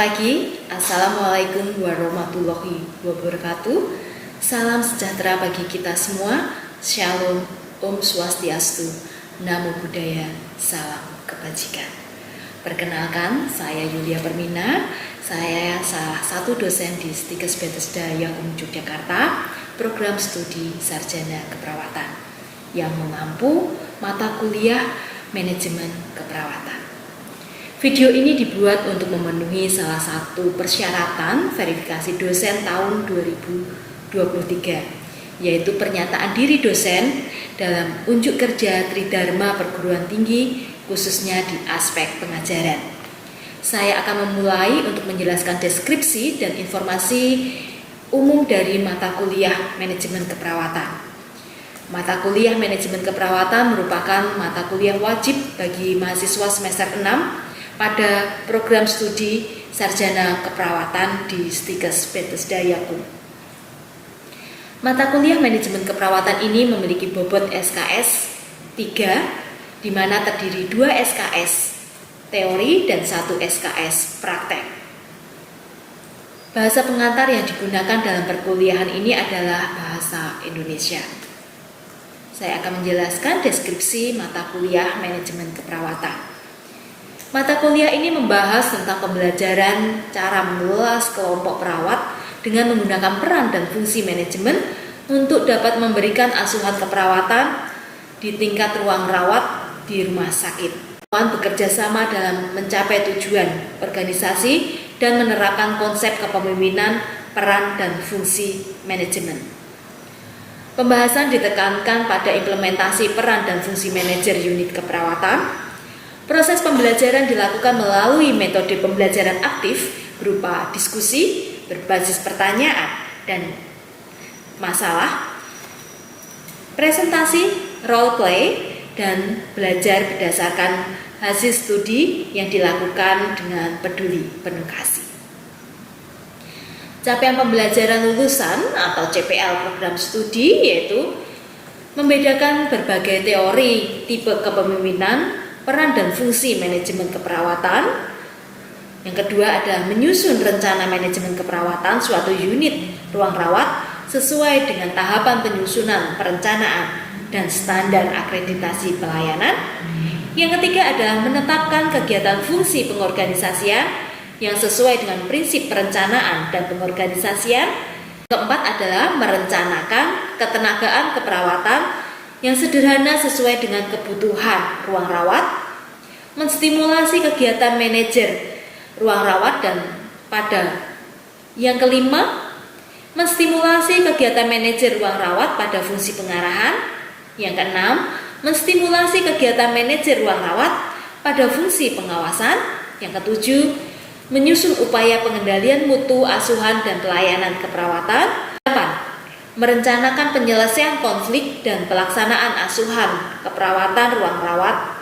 pagi, Assalamualaikum warahmatullahi wabarakatuh. Salam sejahtera bagi kita semua. Shalom, Om Swastiastu, Namo Buddhaya, salam kebajikan. Perkenalkan, saya Yulia Permina. Saya salah satu dosen di Stikes Bethesda Yakum Yogyakarta, program studi sarjana keperawatan yang mengampu mata kuliah manajemen keperawatan. Video ini dibuat untuk memenuhi salah satu persyaratan verifikasi dosen tahun 2023, yaitu pernyataan diri dosen dalam unjuk kerja Tridharma Perguruan Tinggi, khususnya di aspek pengajaran. Saya akan memulai untuk menjelaskan deskripsi dan informasi umum dari mata kuliah manajemen keperawatan. Mata kuliah manajemen keperawatan merupakan mata kuliah wajib bagi mahasiswa semester 6 pada program studi sarjana keperawatan di Stikes Bethesda Yakum. Mata kuliah manajemen keperawatan ini memiliki bobot SKS 3, di mana terdiri 2 SKS teori dan 1 SKS praktek. Bahasa pengantar yang digunakan dalam perkuliahan ini adalah bahasa Indonesia. Saya akan menjelaskan deskripsi mata kuliah manajemen keperawatan. Mata kuliah ini membahas tentang pembelajaran cara mengelola kelompok perawat dengan menggunakan peran dan fungsi manajemen untuk dapat memberikan asuhan keperawatan di tingkat ruang rawat di rumah sakit. Bekerja sama dalam mencapai tujuan organisasi dan menerapkan konsep kepemimpinan, peran, dan fungsi manajemen. Pembahasan ditekankan pada implementasi peran dan fungsi manajer unit keperawatan. Proses pembelajaran dilakukan melalui metode pembelajaran aktif berupa diskusi berbasis pertanyaan dan masalah, presentasi, role play, dan belajar berdasarkan hasil studi yang dilakukan dengan peduli penuh kasih. Capaian pembelajaran lulusan atau CPL program studi yaitu membedakan berbagai teori tipe kepemimpinan, peran dan fungsi manajemen keperawatan. Yang kedua adalah menyusun rencana manajemen keperawatan suatu unit ruang rawat sesuai dengan tahapan penyusunan perencanaan dan standar akreditasi pelayanan. Yang ketiga adalah menetapkan kegiatan fungsi pengorganisasian yang sesuai dengan prinsip perencanaan dan pengorganisasian. Keempat adalah merencanakan ketenagaan keperawatan yang sederhana sesuai dengan kebutuhan ruang rawat, menstimulasi kegiatan manajer ruang rawat dan pada yang kelima, menstimulasi kegiatan manajer ruang rawat pada fungsi pengarahan. Yang keenam, menstimulasi kegiatan manajer ruang rawat pada fungsi pengawasan. Yang ketujuh, menyusun upaya pengendalian mutu asuhan dan pelayanan keperawatan. Merencanakan penyelesaian konflik dan pelaksanaan asuhan keperawatan ruang rawat.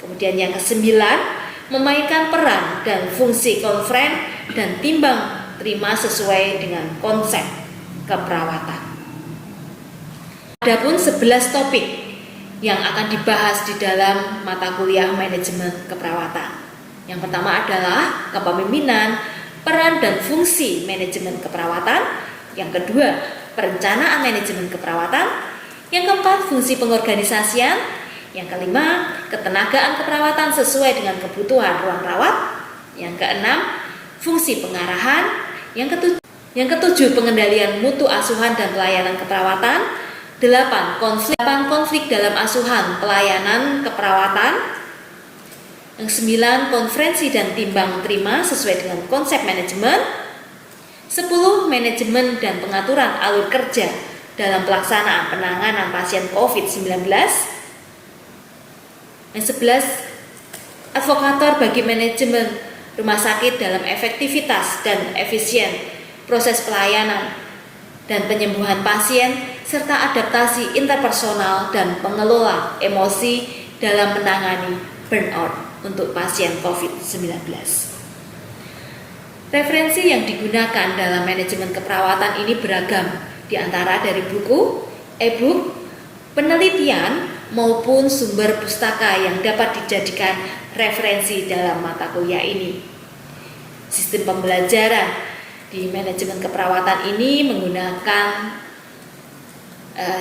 Kemudian yang kesembilan, memainkan peran dan fungsi konferen dan timbang terima sesuai dengan konsep keperawatan. Adapun 11 topik yang akan dibahas di dalam mata kuliah manajemen keperawatan. Yang pertama adalah kepemimpinan, peran dan fungsi manajemen keperawatan. Yang kedua, perencanaan manajemen keperawatan. Yang keempat, fungsi pengorganisasian. Yang kelima, ketenagaan keperawatan sesuai dengan kebutuhan ruang rawat. Yang keenam, fungsi pengarahan. Yang ketujuh, pengendalian mutu asuhan dan pelayanan keperawatan. 8. Konflik dalam asuhan pelayanan keperawatan. Yang 9, konferensi dan timbang terima sesuai dengan konsep manajemen. 10. Manajemen dan pengaturan alur kerja dalam pelaksanaan penanganan pasien COVID-19. Yang 11. Advokator bagi manajemen rumah sakit dalam efektivitas dan efisien proses pelayanan dan penyembuhan pasien serta adaptasi interpersonal dan pengelola emosi dalam menangani burnout untuk pasien COVID-19. Referensi yang digunakan dalam manajemen keperawatan ini beragam, di antara dari buku, e-book, penelitian, maupun sumber pustaka yang dapat dijadikan referensi dalam mata kuliah ini. Sistem pembelajaran di manajemen keperawatan ini menggunakan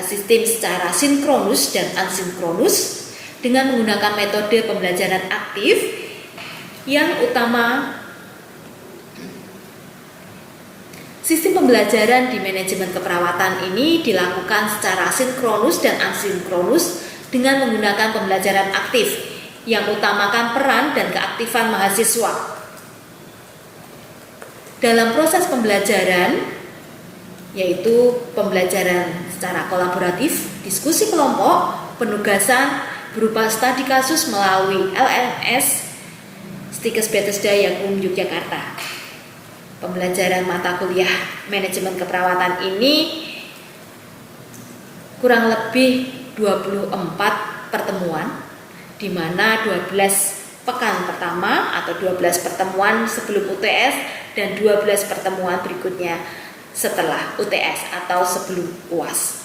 sistem secara sinkronus dan asinkronus dengan menggunakan metode pembelajaran aktif yang utama. Sistem pembelajaran di manajemen keperawatan ini dilakukan secara sinkronus dan asinkronus dengan menggunakan pembelajaran aktif yang utamakan peran dan keaktifan mahasiswa. Dalam proses pembelajaran, yaitu pembelajaran secara kolaboratif, diskusi kelompok, penugasan berupa studi kasus melalui LMS Stikes Bethesda Yakum Yogyakarta. Pembelajaran mata kuliah manajemen keperawatan ini kurang lebih 24 pertemuan, di mana 12 pekan pertama atau 12 pertemuan sebelum UTS dan 12 pertemuan berikutnya setelah UTS atau sebelum UAS.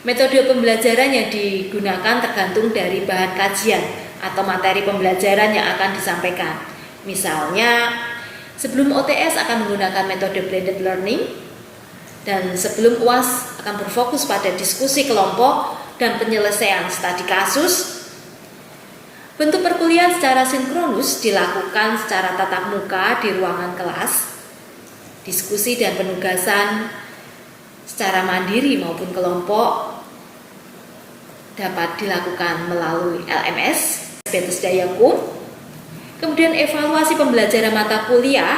Metode pembelajaran yang digunakan tergantung dari bahan kajian atau materi pembelajaran yang akan disampaikan. Misalnya, sebelum UTS akan menggunakan metode blended learning, dan sebelum UAS akan berfokus pada diskusi kelompok dan penyelesaian studi kasus. Bentuk perkuliahan secara sinkronus dilakukan secara tatap muka di ruangan kelas. Diskusi dan penugasan secara mandiri maupun kelompok dapat dilakukan melalui LMS Bethesda Yakum. Kemudian evaluasi pembelajaran mata kuliah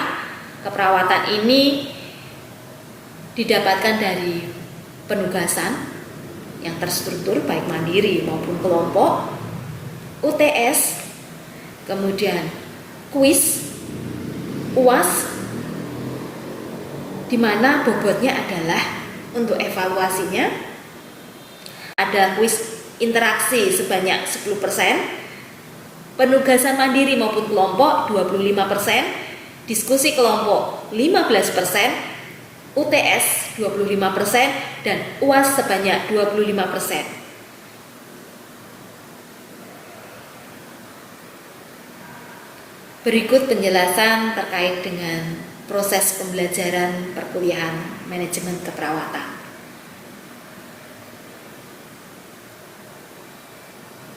keperawatan ini didapatkan dari penugasan yang terstruktur baik mandiri maupun kelompok, UTS, kemudian kuis, UAS, di mana bobotnya adalah untuk evaluasinya ada kuis interaksi sebanyak 10%, penugasan mandiri maupun kelompok 25%, diskusi kelompok 15%, UTS 25%, dan UAS sebanyak 25%. Berikut penjelasan terkait dengan proses pembelajaran perkuliahan manajemen keperawatan.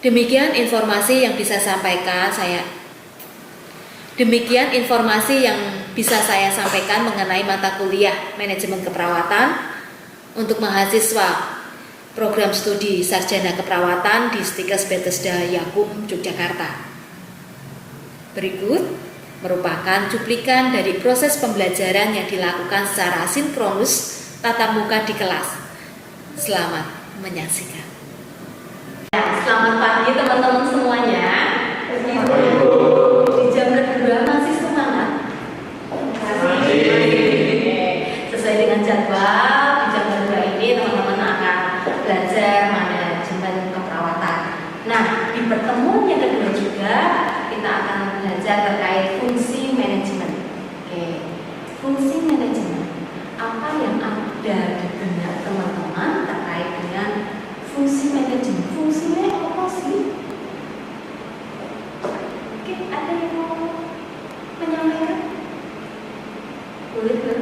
Demikian informasi yang bisa sampaikan saya. Demikian informasi yang bisa saya sampaikan mengenai mata kuliah manajemen keperawatan untuk mahasiswa program studi sarjana keperawatan di Stikes Bethesda Yakum Yogyakarta. Berikut merupakan cuplikan dari proses pembelajaran yang dilakukan secara sinkronus tatap muka di kelas. Selamat menyaksikan. Selamat pagi teman-teman semuanya. Di jam kedua masih semangat? Sesuai dengan jadwal, di jam kedua ini teman-teman akan belajar manajemen keperawatan. Nah, di pertemuan yang kedua juga kita akan belajar terkait fungsi manajemen. Oke, fungsi manajemen. Apa yang ada di benak teman-teman terkait dengan fungsi manajemen? Fungsinya apa sih? Oke, ada yang mau menyampaikan? Boleh kan?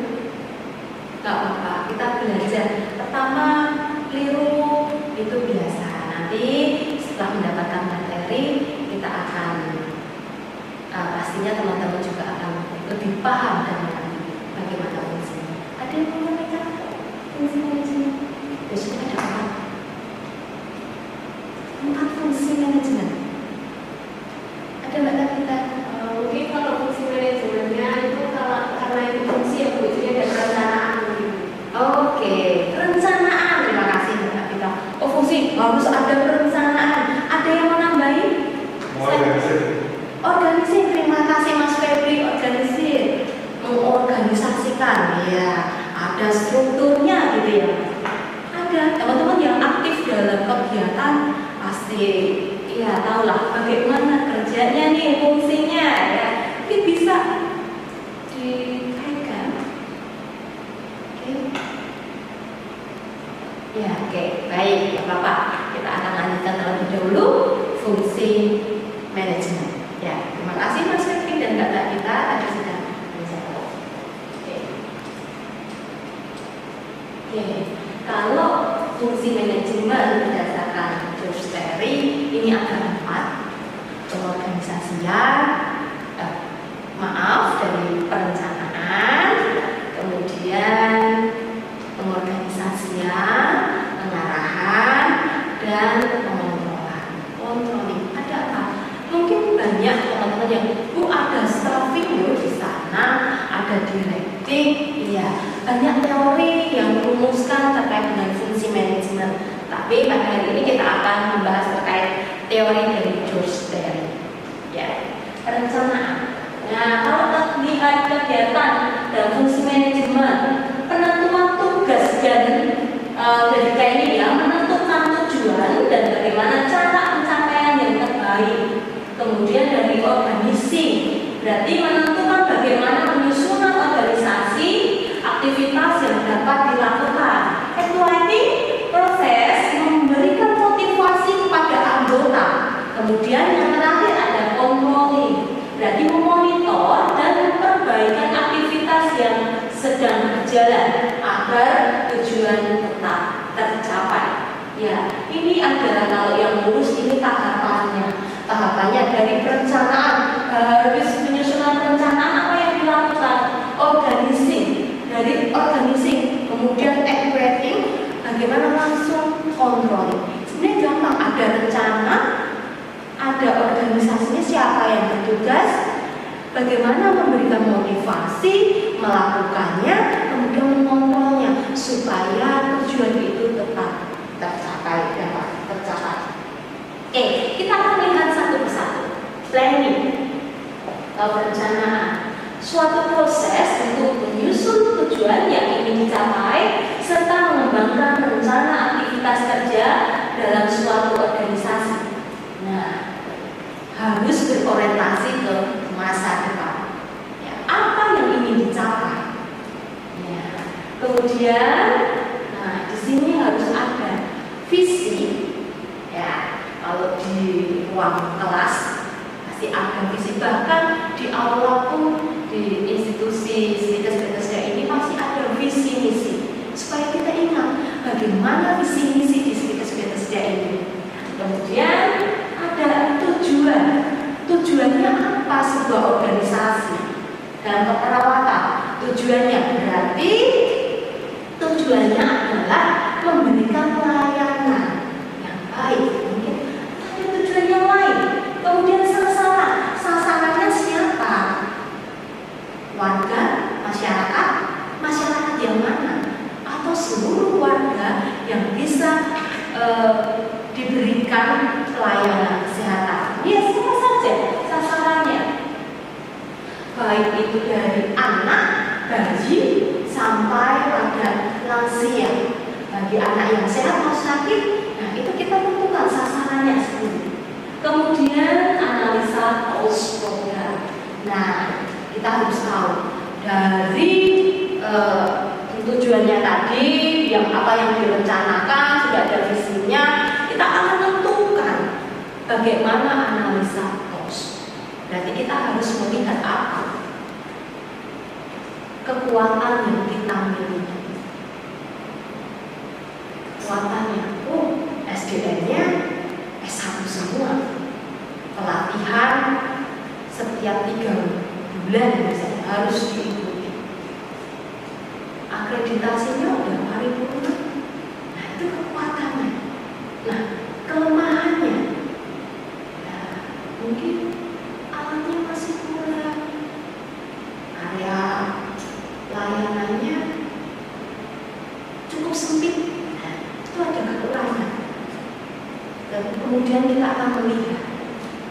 Gak apa-apa, kita belajar. Pertama, keliru itu biasa. Nanti setelah mendapatkan materi, kita akan pastinya teman-teman juga akan lebih paham dan mengerti bagaimana fungsinya. Ada yang mau menyampaikan fungsi manajemen? Biasanya ada apa? 4 fungsi manajemen. Ada nggak kita? Mungkin kalau fungsi manajemennya itu karena itu fungsi ya Bu, jadi ada perencanaan. Oke, perencanaan. Terima kasih Mbak Vita. Oh, fungsi harus ada perencanaan. Ada yang mau nambahin? Organisir. Terima kasih Mas Febri. Organisir, mengorganisasikan. Ya, ada strukturnya gitu ya. Ada teman-teman yang aktif dalam kegiatan pasti ya tahulah bagaimana kerjanya nih, fungsinya ya. Mungkin bisa dikaitkan. Oke. Ya, oke. Baik, ya Bapak. Kita akan lanjutkan terlebih dahulu fungsi manajemen. Ya, terima kasih Mas Febri dan Mbak Kita tadi sudah Oke, kalau fungsi manajemen berdasarkan George Terry ini ada 4: pengorganisasian, dari perencanaan, kemudian pengorganisasian, pengarahan, dan pengontrolan. Controlling ada apa? Mungkin banyak teman-teman yang ada staffing loh di sana, ada directing, iya, banyak teori yang merumuskan terkait dengan fungsi manajemen. Tapi pada hari ini kita akan membahas terkait teori dari George Terry. Ya, perencanaan. Nah, kalau lihat kegiatan dalam fungsi manajemen, penentuan tugas dari TNI ya, menentukan tujuan dan bagaimana cara pencapaian yang terbaik. Kemudian dari organisasi, berarti menentukan bagaimana penyusunan organisasi, aktivitas yang dapat dilakukan. Evaluating, proses memberikan motivasi kepada anggota. Kemudian yang terakhir ada controlling, berarti memonitor dan memperbaikan aktivitas yang sedang berjalan agar tujuan tetap tercapai. Ya, ini adalah kalau yang lurus ini tahapannya. Tahapannya dari perencanaan, habis penyusunan perencanaan apa yang dilakukan? Dari organizing, kemudian evaluating, bagaimana langsung controlling. Sebenarnya gampang, ada rencana, ada organisasinya, siapa yang bertugas, bagaimana memberikan motivasi, melakukannya, kemudian mengontrolnya supaya tujuan itu tetap tercapai, dapat tercapai. Oke, kita akan lihat satu persatu. Planning, perencanaan, suatu proses untuk menyusun tujuan yang ingin dicapai serta mengembangkan rencana aktivitas kerja dalam suatu organisasi. Nah, harus berorientasi ke masa depan. Ya, apa yang ingin dicapai? Ya, kemudian, nah di sini harus ada visi. Ya, kalau di ruang kelas pasti ada visi. Bahkan di aula pun di institusi Srikas ini masih ada visi misi. Supaya kita ingat bagaimana visi misi di Srikas ini. Kemudian ada tujuan. Tujuannya apa sebuah organisasi dalam keperawatan? Tujuannya berarti tujuannya adalah memberikan pelayanan yang baik. Mungkin ada tujuan yang lain. Kemudian sasarannya siapa? Warga, masyarakat yang mana? Atau seluruh warga yang bisa diberikan pelayanan kesehatan. Ya, siapa saja sasarannya. Baik itu dari anak, bayi, sampai pada lansia. Bagi anak yang sehat atau sakit, nah itu kita tentukan sasarannya sendiri. Kemudian analisa post program. Nah, kita harus tahu dari tujuannya tadi, yang apa yang direncanakan, sudah ada visinya, kita akan menentukan bagaimana analisa post. Berarti kita harus melihat apa kekuatan yang kita miliki. Kekuatannya, SDM-nya S1 semua. Pelatihan setiap 3 bulan misalnya harus diikuti. Akreditasinya udah paripurna. Nah, itu kekuatannya. Nah, kelemahannya, ya, mungkin alatnya masih kurang, area layanannya cukup sempit. Nah, itu ada kekurangan. Dan kemudian kita akan melihat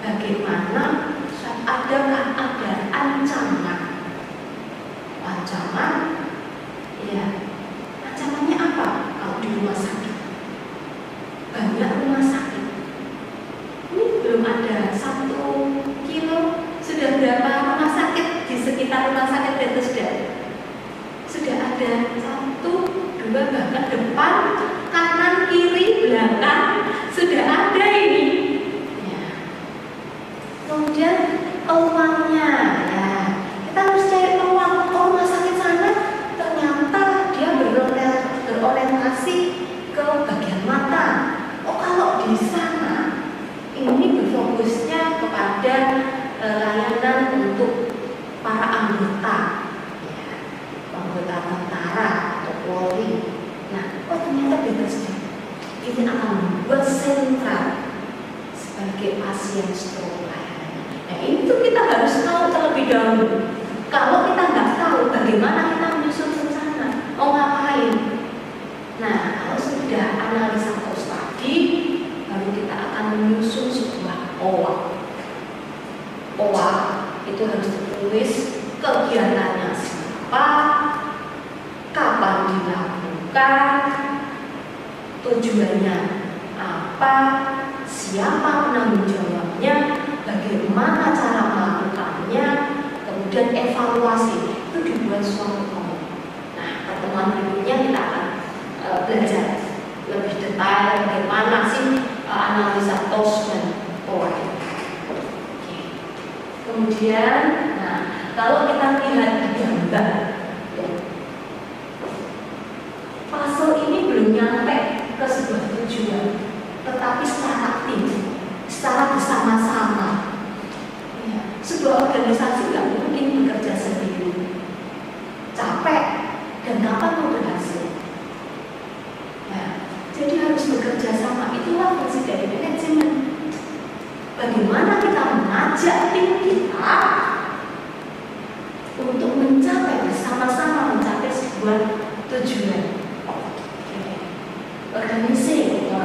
bagaimana adakah ada ancaman, ya, ancamannya apa? Kalau di rumah sakit, banyak rumah sakit, ini belum ada 1 kilo, sudah berapa rumah sakit di sekitar rumah sakit Bethesda? Sudah ada 1, 2, bahkan depan, kanan, kiri, belakang, sudah ada ini. Ya. Kemudian peluangnya, ya, kita harus cari peluang. Rumah sakit sana ternyata dia berorientasi mungkin akan membuat sentral sebagai pasien stroke layanan. Nah itu kita harus tahu terlebih dahulu. Kalau kita nggak tahu bagaimana kita menyusun rencana, mau ngapain. Nah kalau sudah analisa tos tadi, baru kita akan menyusun sebuah OA. OA itu harus ditulis kegiatannya siapa, kapan dilakukan, tujuannya apa, siapa penanggung jawabnya, bagaimana cara melakukannya, kemudian evaluasi itu dibuat suatu OA. Nah pertemuan berikutnya kita akan belajar lebih detail bagaimana sih analisa tos dan OA. Kemudian, nah kalau kita lihat di gambar, ya, puzzle ini belum nyampe ke sebuah tujuan, tetapi secara tim, secara bersama-sama. Ya, sebuah organisasi nggak mungkin bekerja sendiri, capek dan kapan mau berhasil. Ya, jadi harus bekerja sama. Itulah fungsi dari manajemen. Bagaimana kita mengajak tim kita untuk mencapai bersama-sama mencapai sebuah tujuan.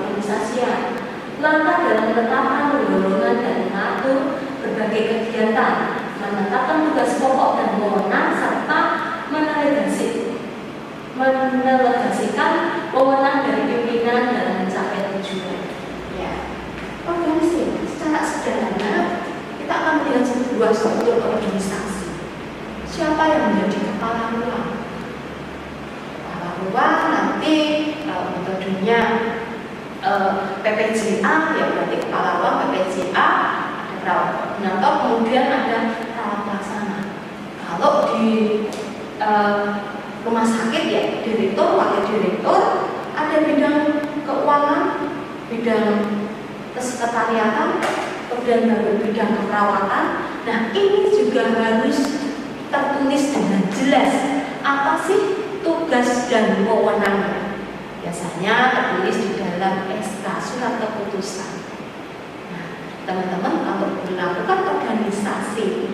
Organisasian langkah dalam menetapkan dorongan dan mengatur berbagai kegiatan, menetapkan tugas pokok dan wewenang serta mendelegasikan wewenang dari pimpinan dalam mencapai tujuan. Ya, organisasi secara sederhana kita akan melihat sebuah struktur organisasi. Siapa yang menjadi kepala ruang? Kepala ruang nanti metodenya PPJA, ya berarti kepala ruang PPJA, ada perawat koordinator, kemudian ada perawat pelaksana. Kalau di rumah sakit ya direktur, wakil direktur, ada bidang keuangan, bidang kesekretariatan, kemudian baru bidang keperawatan. Nah ini juga harus tertulis dengan jelas apa sih tugas dan wewenangnya. Biasanya tertulis di dalam SK, surat keputusan. Nah, teman-teman kalau melakukan organisasi,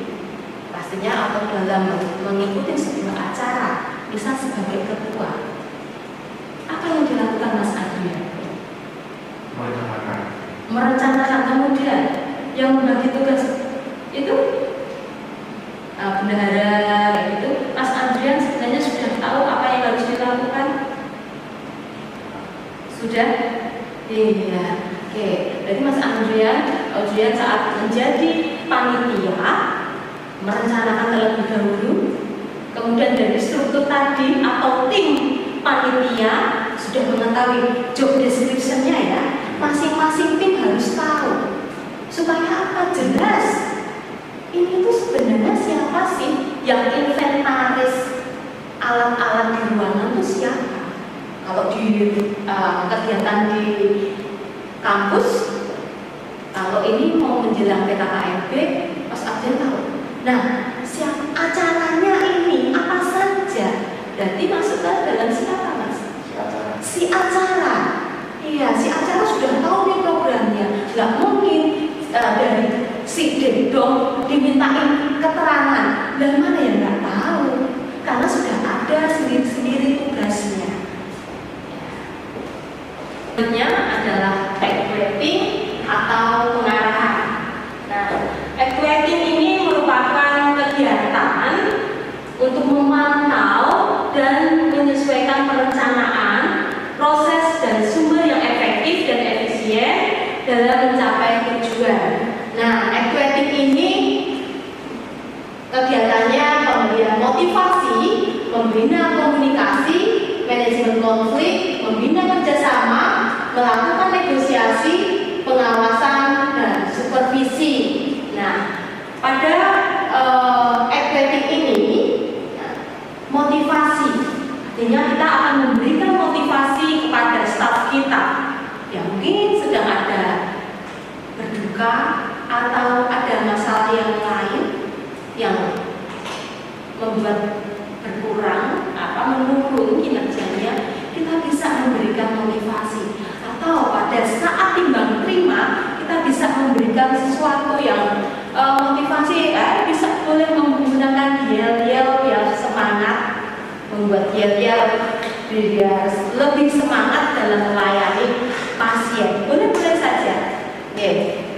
pastinya atau dalam mengikuti sebuah acara, bisa sebagai ketua. Apa yang dilakukan Mas Adrian? Merencanakan, kemudian yang membagi tugas itu bendahara itu. Mas Adrian sebenarnya sudah tahu apa yang harus dilakukan. Sudah? Iya. Oke. Jadi Mas Adrian saat menjadi panitia merencanakan terlebih dahulu. Kemudian dari struktur tadi atau tim panitia sudah mengetahui job description-nya ya. Masing-masing tim harus tahu supaya apa? Jelas. Ini tuh sebenarnya siapa sih yang inventaris alat-alat di ruangan itu siapa? Kalau di kegiatan di kampus, kalau ini mau menjelang PKKMB, Mas Adrian tahu. Nah, acaranya ini apa saja? Berarti masukkan dalam siapa Mas? Si acara. Iya, si acara sudah tahu nih programnya. Gak mungkin dari si dong dimintain keterangan. Dan mana yang nggak tahu? Karena sudah ada sendiri-sendiri tugasnya. Adalah equating atau pengarahan. Nah, equating ini merupakan kegiatan untuk memantau dan menyesuaikan perencanaan, proses dan sumber yang efektif dan efisien dalam mencapai tujuan. Nah, equating ini kegiatannya pemberian motivasi, membina komunikasi, manajemen konflik, membina kerjasama, melakukan negosiasi, pengawasan dan supervisi. Nah, pada equating ini motivasi, artinya kita akan memberikan motivasi kepada staf kita yang mungkin sedang ada berduka atau ada masalah yang lain yang membuat berkurang menurun kinerjanya. Kita bisa memberikan motivasi atau pada saat timbang terima kita bisa memberikan sesuatu yang motivasi, bisa boleh menggunakan yel-yel biar semangat, membuat yel-yel biar lebih semangat dalam melayani pasien. Boleh-boleh saja.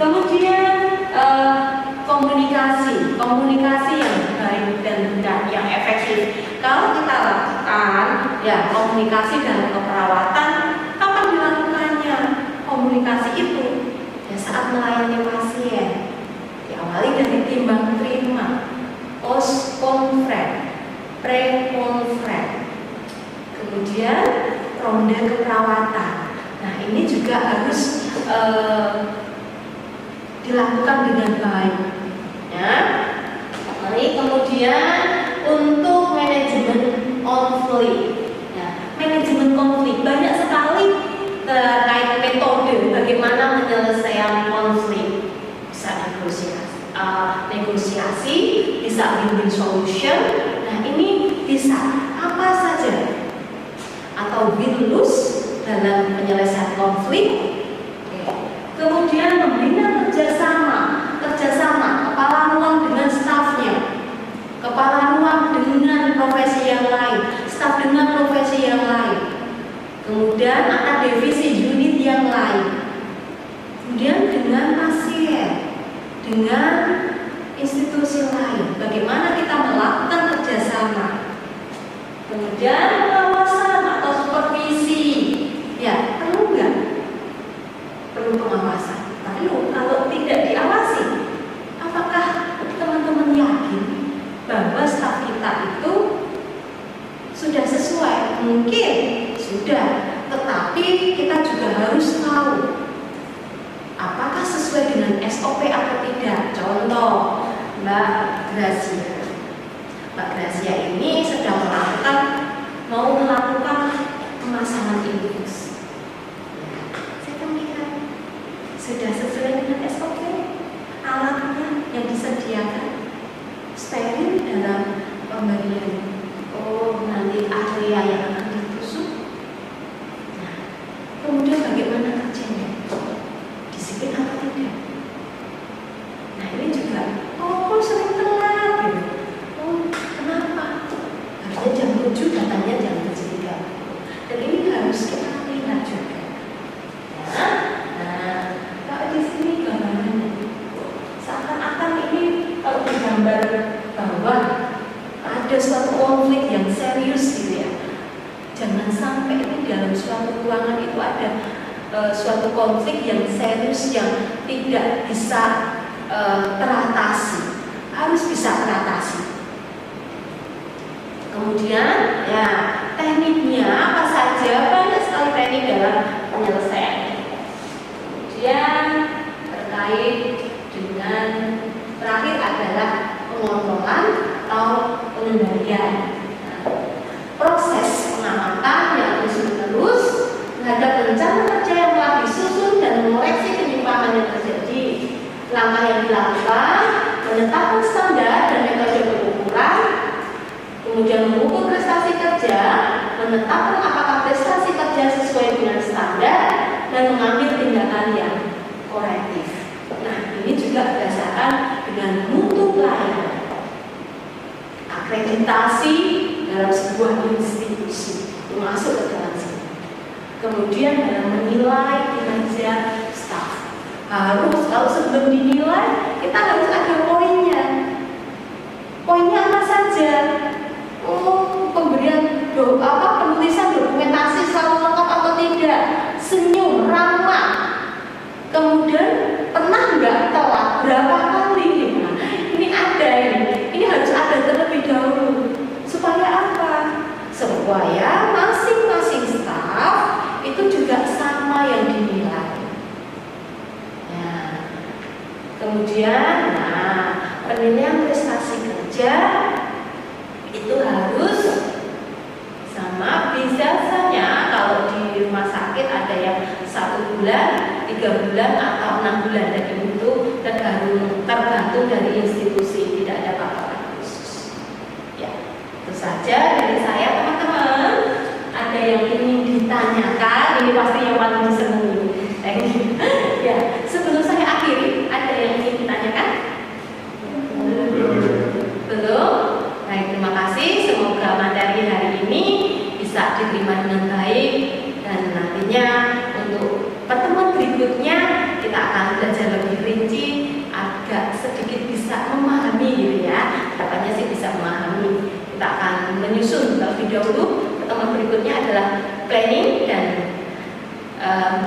Kemudian komunikasi yang baik dan yang efektif. Kalau kita lakukan ya komunikasi dalam keperawatan, kapan dilakukannya komunikasi itu? Ya saat melayani pasien. Diawali dari timbang terima, post conference, pre conference, kemudian ronde keperawatan. Nah ini juga harus dilakukan dengan baik. Ya. Kemudian untuk manajemen konflik. Ya, manajemen konflik banyak sekali terkait metode bagaimana menyelesaikan konflik. Bisa negosiasi, bisa win-win solution. Nah ini bisa apa saja atau win-lose dalam penyelesaian konflik. Kemudian membina kerjasama kepala ruang dengan stafnya, kepala ruang dengan profesi yang lain, staf dengan profesi yang lain, kemudian anak divisi unit yang lain, kemudian dengan pasien, dengan institusi lain, bagaimana kita melakukan kerjasama, kemudian pengawasan atau supervisi, ya perlu nggak? Perlu pengawasan. Perlu. Kalau tidak diawasi, apakah teman-teman yakin bahwa staf kita itu sudah sesuai? Mungkin sudah, tetapi kita juga harus tahu apakah sesuai dengan SOP atau tidak. Contoh, Mbak Gracia ini sedang mau melakukan pemasangan infus. Sudah sesuai dengan SOP, alatnya yang disediakan steril dalam pemberian. Oh, nanti area yang akan ditusuk. Nah, kemudian bagaimana kerjanya? Disiplin atau tidak? Nah, ini juga. Oh, sering telat gitu. Oh, kenapa? Harusnya jam 7, datangnya jam 7.30. Dan ini harus kita lihat juga. Di sini gambarnya seakan-akan ini kalau digambar bahwa ada suatu konflik yang serius gitu ya. Jangan sampai ini dalam suatu ruangan itu ada suatu konflik yang serius yang tidak bisa teratasi. Harus bisa teratasi. Kemudian ya tekniknya apa saja, banyak sekali teknik dalam penyelesaian. Kemudian terkait dengan terakhir adalah pengontrolan atau pengendalian. Proses pengamatan yang terus-menerus terhadap rencana kerja yang telah disusun dan mengoreksi penyimpangan yang terjadi. Langkah yang dilakukan menetapkan standar dan metode pengukuran, kemudian mengukur prestasi kerja, menetapkan apakah prestasi kerja sesuai dengan standar, dan mengambil tindakan yang korektif. Nah, ini juga berdasarkan dengan mutu pelayanan. Akreditasi dalam sebuah institusi masuk ke dalam sini. Kemudian dalam menilai kinerja staf, harus kalau sebelum dinilai kita harus ada poinnya. Poinnya apa saja? Oh, pemberian penulisan dokumentasi selalu lengkap atau tidak? Senyum, ramah, kemudian pernah nggak telat berapa kali? Nah, ini ada ini harus ada terlebih dahulu. Supaya apa? Supaya masing-masing staf itu juga sama yang dinilai. Nah, kemudian, penilaian prestasi kerja itu harus sama. Biasanya kalau di rumah sakit ada yang 1 bulan, 3 bulan atau 6 bulan, dan itu tergantung dari institusi, tidak ada patokan khusus. Ya, itu saja dari saya teman-teman. Ada yang ingin ditanyakan? Ini pasti yang paling disenangi. menyusun terlebih dahulu. Pertemuan berikutnya adalah planning dan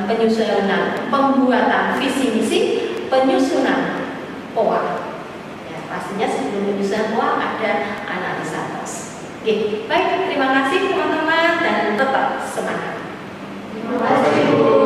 penyusunan pembuatan visi misi, penyusunan POA. Ya, pastinya sebelum penyusunan POA ada analisa tos. Oke, baik, terima kasih teman-teman dan tetap semangat. Terima kasih Bu.